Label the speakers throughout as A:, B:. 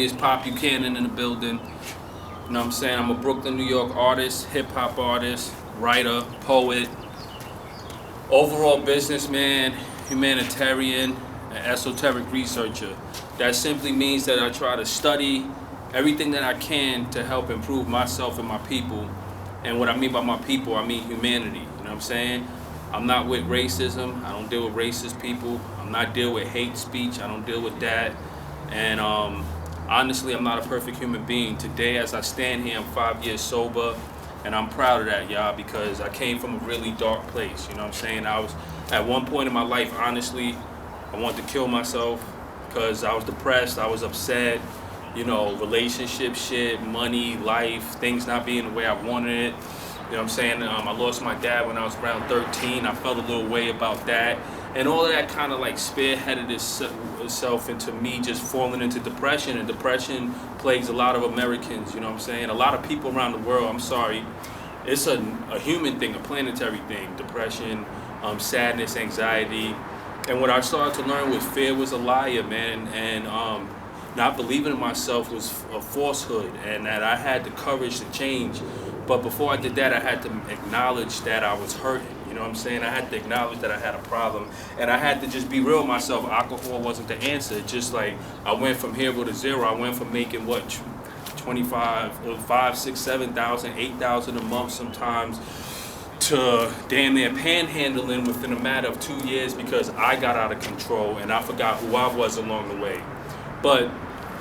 A: It's Pop Buchanan in the building. You know what I'm saying? I'm a Brooklyn, New York artist, hip hop artist, writer, poet, overall businessman, humanitarian, and esoteric researcher. That simply means that I try to study everything that I can to help improve myself and my people. And what I mean by my people, I mean humanity. You know what I'm saying? I'm not with racism. I don't deal with racist people. I'm not deal with hate speech. I don't deal with that. And honestly, I'm not a perfect human being. Today, as I stand here, I'm 5 years sober, and I'm proud of that, y'all, because I came from a really dark place. You know what I'm saying? I was, at one point in my life, honestly, I wanted to kill myself because I was depressed, I was upset, you know, relationship shit, money, life, things not being the way I wanted it. You know what I'm saying? I lost my dad when I was around 13. I felt a little way about that. And all of that kind of like spearheaded itself into me just falling into depression. And depression plagues a lot of Americans, you know what I'm saying? A lot of people around the world, I'm sorry. It's a human thing, a planetary thing. Depression, sadness, anxiety. And what I started to learn was fear was a liar, man. And not believing in myself was a falsehood. And that I had the courage to change. But before I did that, I had to acknowledge that I was hurting. You know what I'm saying? I had to acknowledge that I had a problem. And I had to just be real with myself. Alcohol wasn't the answer. Just like I went from hero to zero. I went from making what, 5, 6, 7,000, 8,000 a month sometimes to damn near panhandling within a matter of 2 years because I got out of control and I forgot who I was along the way. But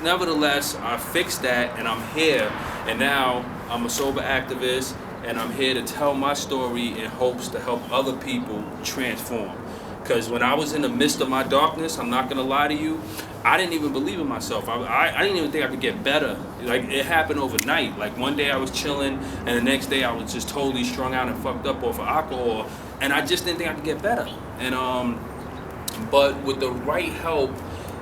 A: nevertheless, I fixed that and I'm here. And now I'm a sober activist and I'm here to tell my story in hopes to help other people transform. Because when I was in the midst of my darkness, I'm not gonna lie to you, I didn't even believe in myself. I didn't even think I could get better. Like, it happened overnight. Like, one day I was chilling and the next day I was just totally strung out and fucked up off of alcohol. And I just didn't think I could get better. And but with the right help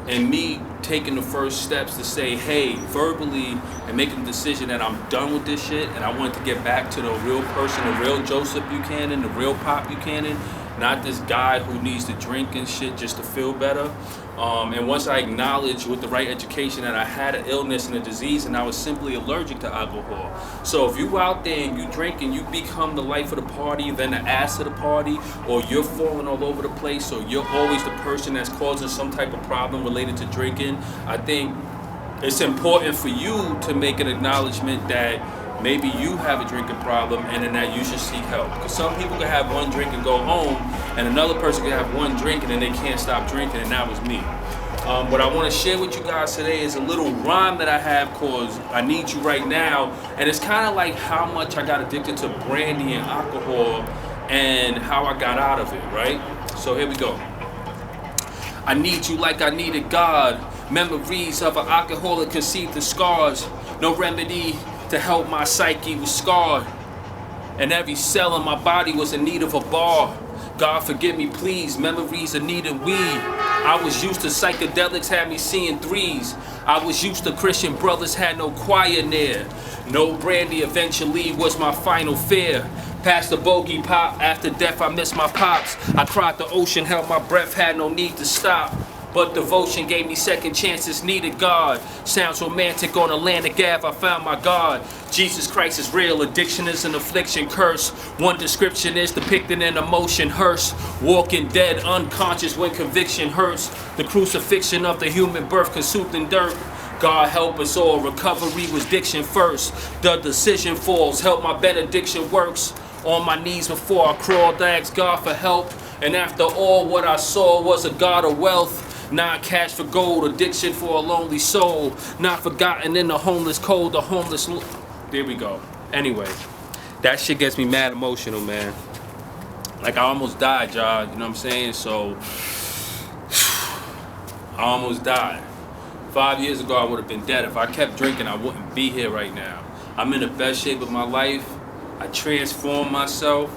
A: and me taking the first steps to say, hey, verbally, and making the decision that I'm done with this shit and I want to get back to the real person, the real Joseph Buchanan, the real Pop Buchanan, not this guy who needs to drink and shit just to feel better. And once I acknowledged with the right education that I had an illness and a disease and I was simply allergic to alcohol. So if you out there and you drink and you become the life of the party, then the ass of the party, or you're falling all over the place, or you're always the person that's causing some type of problem related to drinking, I think it's important for you to make an acknowledgement that maybe you have a drinking problem and then that you should seek help. Because some people can have one drink and go home, and another person can have one drink and then they can't stop drinking, and that was me. What I want to share with you guys today is a little rhyme that I have called I Need You Right Now, and it's kind of like how much I got addicted to brandy and alcohol and how I got out of it, right? So here we go. I need you like I needed God. Memories of an alcoholic conceived the scars. No remedy to help my psyche was scarred. And every cell in my body was in need of a bar. God forgive me please, memories of needing weed. I was used to psychedelics, had me seeing threes. I was used to Christian brothers, had no choir near. No brandy eventually was my final fear. Past the bogey pop, after death I missed my pops. I cried the ocean, held my breath, had no need to stop. But devotion gave me second chances, needed God. Sounds romantic on Atlantic Ave, I found my God. Jesus Christ is real, addiction is an affliction, curse. One description is depicted in emotion, hearse. Walking dead, unconscious when conviction hurts. The crucifixion of the human birth consumed in dirt. God help us all, recovery was diction first. The decision falls, help my benediction works. On my knees before I crawled, to ask God for help. And after all, what I saw was a God of wealth. Not cash for gold, addiction for a lonely soul. Not forgotten in the homeless cold, the homeless. There we go. Anyway, that shit gets me mad emotional, man. Like, I almost died, y'all. You know what I'm saying? So, I almost died. 5 years ago, I would have been dead. If I kept drinking, I wouldn't be here right now. I'm in the best shape of my life. I transformed myself.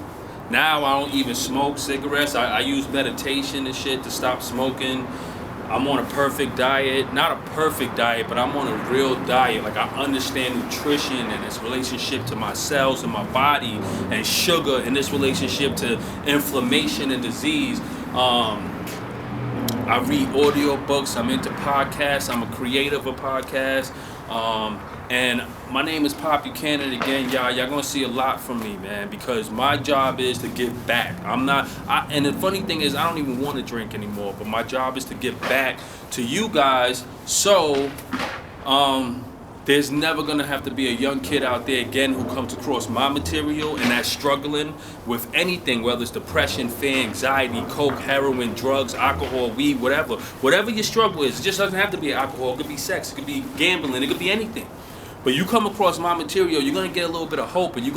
A: Now I don't even smoke cigarettes. I use meditation and shit to stop smoking. I'm on a perfect diet. Not a perfect diet, but I'm on a real diet. Like, I understand nutrition and its relationship to my cells and my body, and sugar and its relationship to inflammation and disease. I read audiobooks. I'm into podcasts. I'm a creator of a podcast. And my name is Pop Buchanan again, y'all. Y'all gonna see a lot from me, man, because my job is to give back. And the funny thing is, I don't even want to drink anymore, but my job is to give back to you guys. So, there's never gonna have to be a young kid out there again who comes across my material and that's struggling with anything, whether it's depression, fear, anxiety, coke, heroin, drugs, alcohol, weed, whatever your struggle is. It just doesn't have to be alcohol. It could be sex. It could be gambling. It could be anything. But you come across my material, you're gonna get a little bit of hope, and you